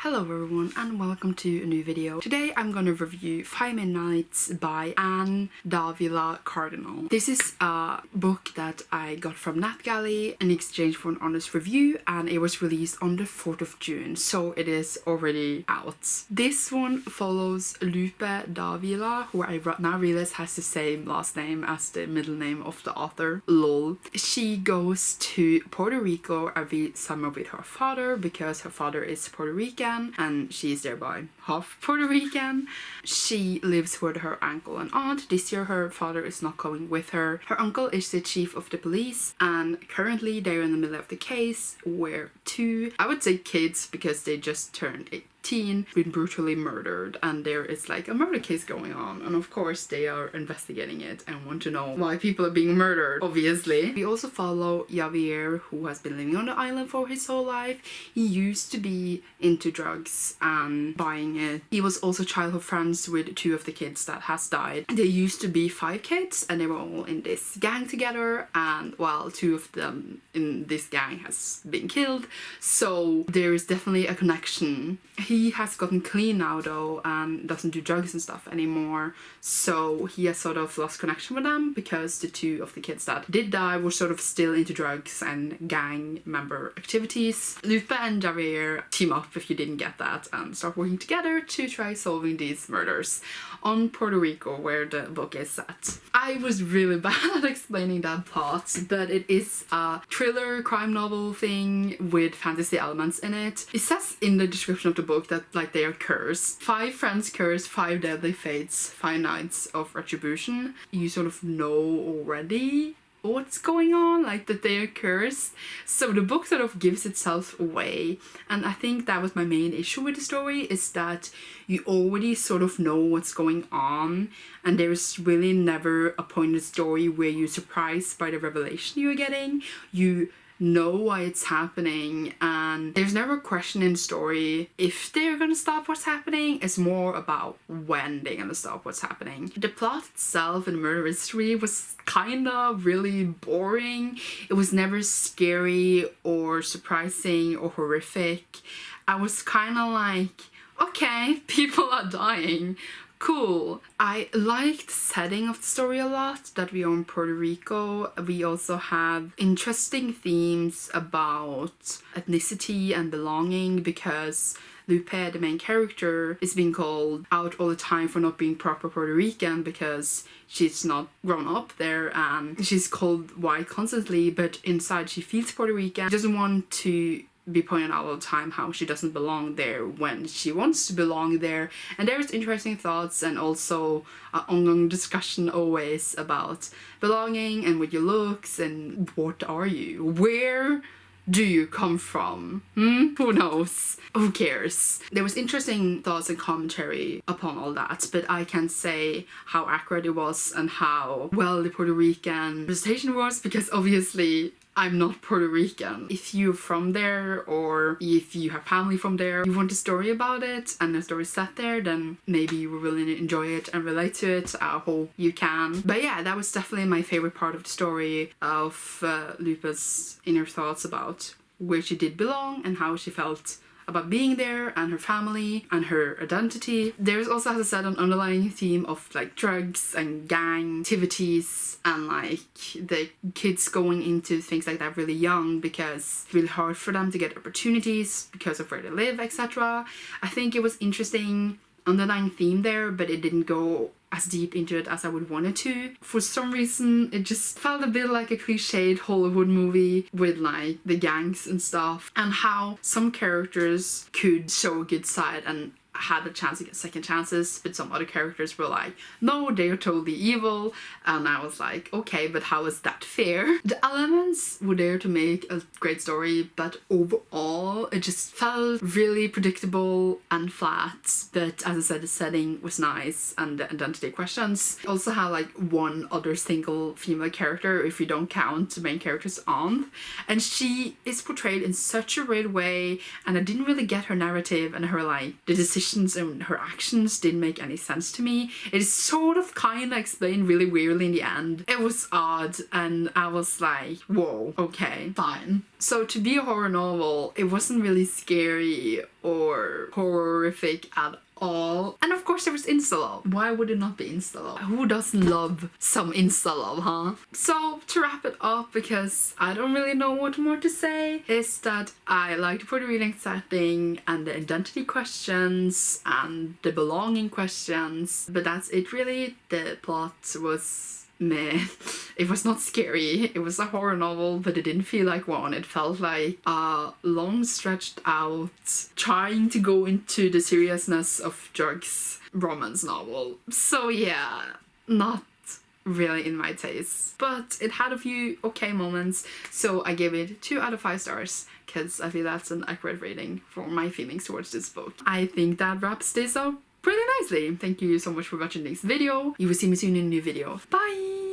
Hello everyone and welcome to a new video. Today I'm gonna review 5 Midnights by Dávila Cardinal. This is a book that I got from NetGalley in exchange for an honest review, and it was released on the 4th of June, so it is already out. This one follows Lupe Dávila, who I now realize has the same last name as the middle name of the author. Lol. She goes to Puerto Rico every summer with her father because her father is Puerto Rican and she is thereby half Puerto Rican. She lives with her uncle and aunt. This year her father is not going with her. Her uncle is the chief of the police, and currently they're in the middle of the case where two, I would say kids because they just turned 18, been brutally murdered, and there is like a murder case going on, and of course they are investigating it and want to know why people are being murdered, obviously. We also follow Javier, who has been living on the island for his whole life. He used to be into drugs and buying it. He was also childhood friends with two of the kids that has died. There used to be 5 kids and they were all in this gang together, and well, 2 of them in this gang has been killed, so there is definitely a connection. He has gotten clean now though and doesn't do drugs and stuff anymore, so he has sort of lost connection with them because the 2 of the kids that did die were sort of still into drugs and gang member activities. Lupe and Javier team up, if you didn't get that, and start working together to try solving these murders on Puerto Rico, where the book is set. I was really bad at explaining that plot, but it is a thriller crime novel thing with fantasy elements in it. It says in the description of the book that like they are cursed. 5 friends cursed, 5 deadly fates, 5 nights of retribution. You sort of know already what's going on, like that they are cursed, so the book sort of gives itself away. And I think that was my main issue with the story, is that you already sort of know what's going on, and there's really never a point in the story where you're surprised by the revelation you're getting. You know why it's happening, and there's never a question in the story if they're gonna stop what's happening. It's more about when they're gonna stop what's happening. The plot itself and murder mystery was kind of really boring. It was never scary or surprising or horrific. I was kind of like, okay, people are dying, cool. I liked the setting of the story a lot, that we are in Puerto Rico. We also have interesting themes about ethnicity and belonging, because Lupe, the main character, is being called out all the time for not being proper Puerto Rican because she's not grown up there, and she's called white constantly, but inside she feels Puerto Rican. She doesn't want to be pointed out all the time how she doesn't belong there when she wants to belong there. And there's interesting thoughts and also an ongoing discussion always about belonging and with your looks and what are you? Where do you come from? Who knows? Who cares? There was interesting thoughts and commentary upon all that, but I can't say how accurate it was and how well the Puerto Rican presentation was, because obviously I'm not Puerto Rican. If you're from there, or if you have family from there, you want a story about it and the story set there, then maybe you will really enjoy it and relate to it. I hope you can. But yeah, that was definitely my favorite part of the story, of Lupa's inner thoughts about where she did belong and how she felt about being there and her family and her identity. There's also, as I said, an underlying theme of like drugs and gang activities and like the kids going into things like that really young because it's really hard for them to get opportunities because of where they live, etc. I think it was interesting underlying theme there, but it didn't go as deep into it as I would want it to. For some reason, it just felt a bit like a cliched Hollywood movie with like the gangs and stuff, and how some characters could show a good side and had a chance to get second chances, but some other characters were like, no, they're totally evil, and I was like, okay, but how is that fair? The elements were there to make a great story, but overall it just felt really predictable and flat. But as I said, the setting was nice and the identity questions. It also had like one other single female character, if you don't count the main character's aunt, and she is portrayed in such a weird way, and I didn't really get her narrative and her like the decision decisions and her actions didn't make any sense to me. It is sort of kind of explained really weirdly in the end. It was odd, and I was like, whoa, okay, fine. So to be a horror novel, it wasn't really scary or horrific at all. And of course there was insta-love. Why would it not be insta-love? Who doesn't love some insta-love, huh? So to wrap it up, because I don't really know what more to say, is that I liked the reading setting and the identity questions and the belonging questions, but that's it really. The plot was meh. It was not scary. It was a horror novel, but it didn't feel like one. It felt like a long stretched out, trying to go into the seriousness of drugs romance novel. So yeah, not really in my taste. But it had a few okay moments, so I gave it 2 out of 5 stars, because I feel that's an accurate rating for my feelings towards this book. I think that wraps this up pretty nicely. Thank you so much for watching this video. You will see me soon in a new video. Bye!